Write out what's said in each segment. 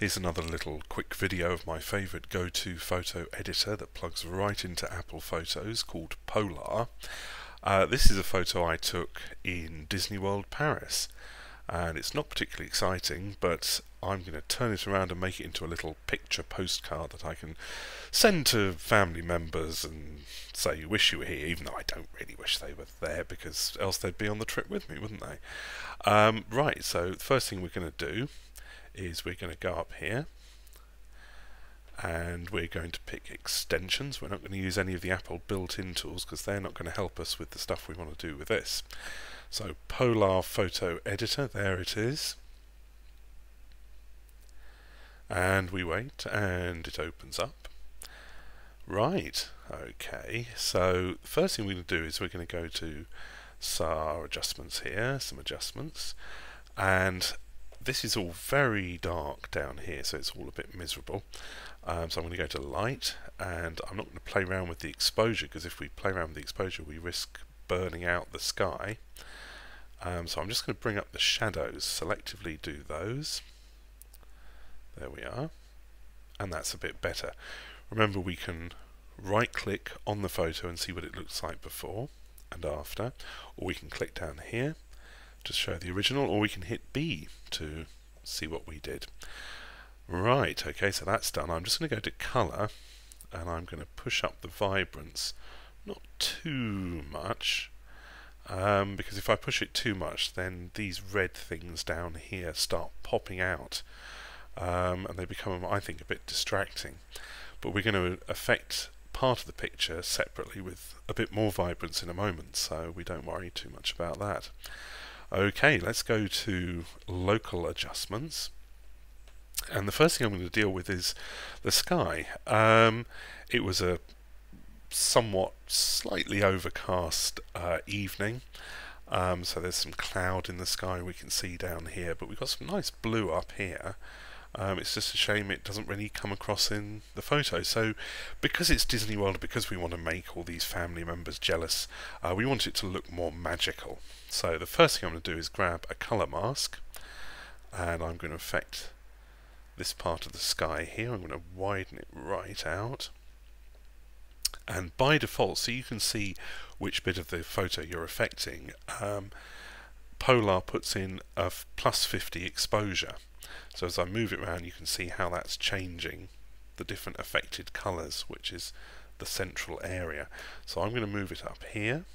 Here's another little quick video of my favourite go-to photo editor that plugs right into Apple Photos, called Polarr. This is a photo I took in Disneyworld Paris, and it's not particularly exciting, but I'm going to turn it around and make it into a little picture postcard that I can send to family members and say you wish you were here, even though I don't really wish they were there, because else they'd be on the trip with me, wouldn't they? Right, so the first thing we're going to do is we're going to go up here and we're going to pick extensions. We're not going to use any of the Apple built-in tools because they're not going to help us with the stuff we want to do with this. So Polarr Photo Editor, there it is. And we wait and it opens up. Right, okay, so the first thing we're going to do is we're going to go to SAR adjustments here, some adjustments, and this is all very dark down here, so it's all a bit miserable. So I'm going to go to light, and I'm not going to play around with the exposure, because if we play around with the exposure we risk burning out the sky. So I'm just going to bring up the shadows, selectively do those. There we are, and that's a bit better. Remember, we can right click on the photo and see what it looks like before and after, or we can click down here to show the original, or we can hit B to see what we did. Right, okay, so that's done. I'm just going to go to colour and I'm going to push up the vibrance, not too much, because if I push it too much then these red things down here start popping out, and they become, I think, a bit distracting. But we're going to affect part of the picture separately with a bit more vibrance in a moment, so we don't worry too much about that. Okay, let's go to local adjustments, and the first thing I'm going to deal with is the sky. It was a somewhat slightly overcast evening, so there's some cloud in the sky we can see down here, but we've got some nice blue up here. It's just a shame it doesn't really come across in the photo. So because it's Disney World, because we want to make all these family members jealous, we want it to look more magical. So the first thing I'm going to do is grab a colour mask, and I'm going to affect this part of the sky here. I'm going to widen it right out, and by default, so you can see which bit of the photo you're affecting, Polarr puts in a +50 exposure. So as I move it around, you can see how that's changing the different affected colours, which is the central area. So I'm going to move it up here.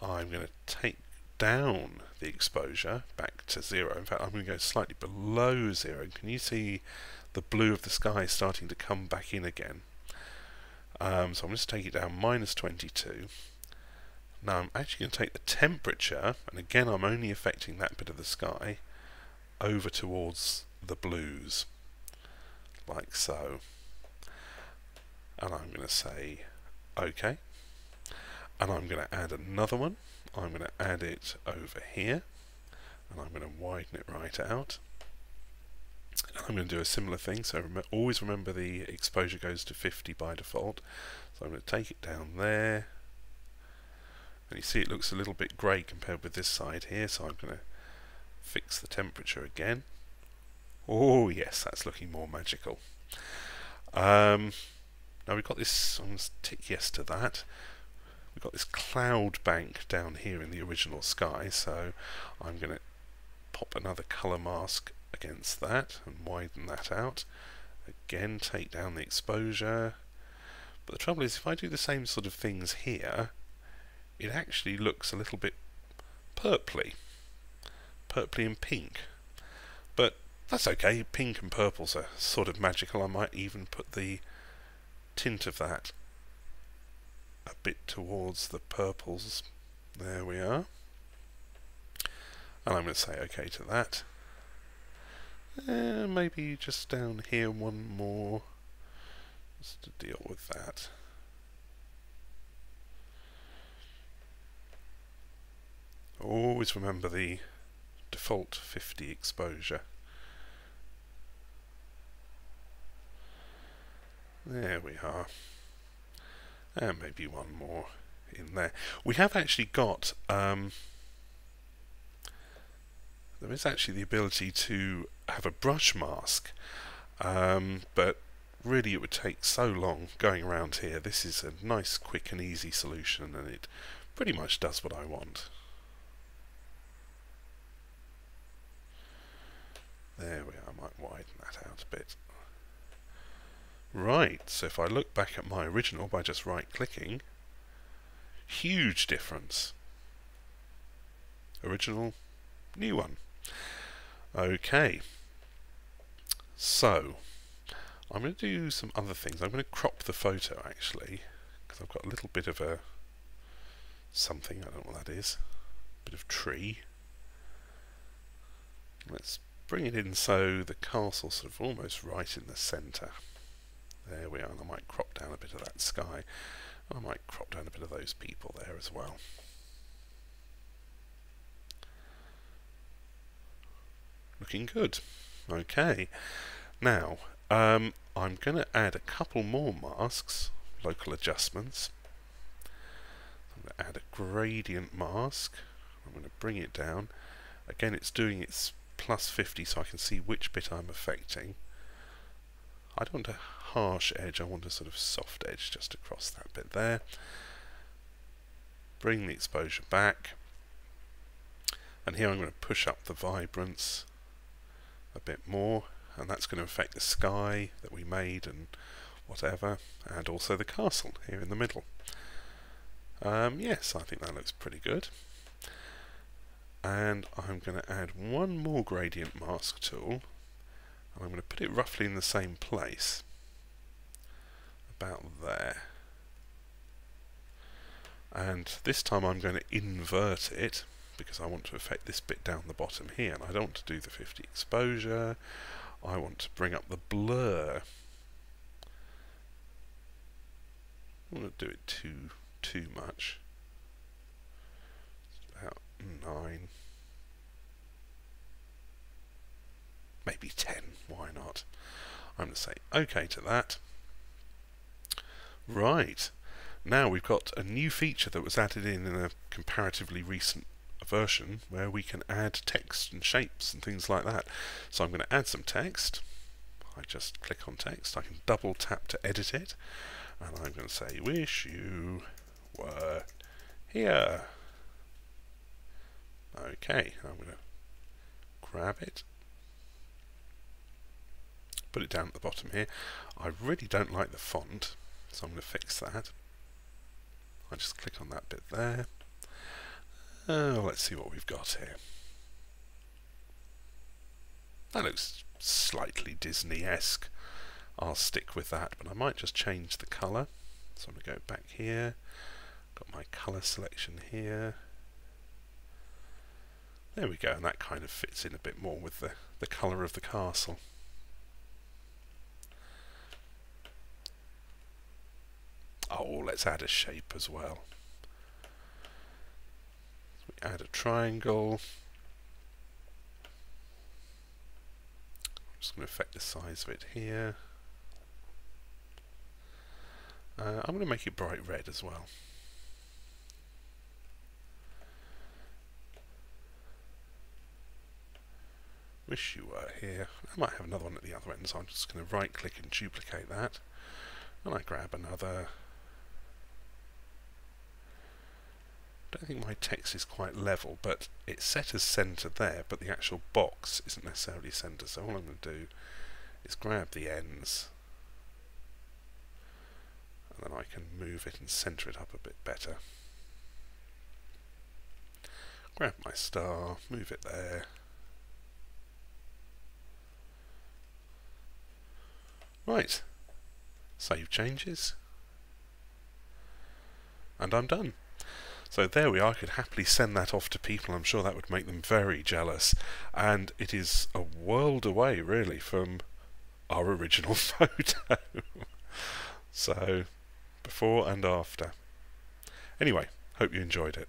I'm going to take down the exposure back to 0. In fact, I'm going to go slightly below 0. Can you see the blue of the sky starting to come back in again? So I'm going to take it down -22. Now I'm actually going to take the temperature, and again I'm only affecting that bit of the sky, over towards the blues, like so. And I'm going to say OK, and I'm going to add another one. I'm going to add it over here, and I'm going to widen it right out. And I'm going to do a similar thing, so always remember the exposure goes to 50 by default. So I'm going to take it down there, and you see it looks a little bit grey compared with this side here, so I'm going to fix the temperature again. Oh yes, that's looking more magical. Now we've got this, I'm going to tick yes to that. We've got this cloud bank down here in the original sky, so I'm going to pop another colour mask against that and widen that out. Again, take down the exposure. But the trouble is, if I do the same sort of things here, it actually looks a little bit purpley and pink. But that's okay, pink and purples are sort of magical. I might even put the tint of that a bit towards the purples. There we are. And I'm going to say OK to that. Maybe just down here one more, just to deal with that. Always remember the default 50 exposure. There we are. And maybe one more in there. We have actually got there is actually the ability to have a brush mask, but really it would take so long going around here. This is a nice, quick and easy solution, and it pretty much does what I want. There we are. I might widen that out a bit. Right, so if I look back at my original by just right-clicking, huge difference. Original, new one. Okay, so I'm going to do some other things. I'm going to crop the photo actually, because I've got a little bit of a something, I don't know what that is, bit of tree. Let's bring it in so the castle's sort of almost right in the centre. There we are, and I might crop down a bit of that sky. I might crop down a bit of those people there as well. Looking good. Okay, now I'm going to add a couple more masks, local adjustments. I'm going to add a gradient mask. I'm going to bring it down. Again, it's doing its +50 so I can see which bit I'm affecting. I don't want a harsh edge, I want a sort of soft edge just across that bit there. Bring the exposure back, and here I'm going to push up the vibrance a bit more, and that's going to affect the sky that we made and whatever, and also the castle here in the middle. Yes, I think that looks pretty good. And I'm going to add one more gradient mask tool, and I'm going to put it roughly in the same place, about there. And this time I'm going to invert it, because I want to affect this bit down the bottom here, and I don't want to do the 50 exposure, I want to bring up the blur. I don't want to do it too much. About 9. Maybe 10, why not? I'm going to say OK to that. Right, now we've got a new feature that was added in a comparatively recent version where we can add text and shapes and things like that. So I'm going to add some text. I just click on text, I can double tap to edit it, and I'm going to say wish you were here. Okay, I'm going to grab it, put it down at the bottom here. I really don't like the font, so I'm going to fix that. I just click on that bit there. Let's see what we've got here. That looks slightly Disney-esque. I'll stick with that, but I might just change the colour. So I'm going to go back here. Got my colour selection here. There we go, and that kind of fits in a bit more with the colour of the castle. Oh, let's add a shape as well. So we add a triangle. I'm just going to affect the size of it here. I'm going to make it bright red as well. Wish you were here. I might have another one at the other end, so I'm just going to right click and duplicate that. And I grab another. I don't think my text is quite level, but it's set as centre there, but the actual box isn't necessarily centre, so all I'm going to do is grab the ends, and then I can move it and centre it up a bit better. Grab my star, move it there. Right, save changes, and I'm done. So there we are. I could happily send that off to people. I'm sure that would make them very jealous, and it is a world away really from our original photo. So before and after. Anyway, hope you enjoyed it.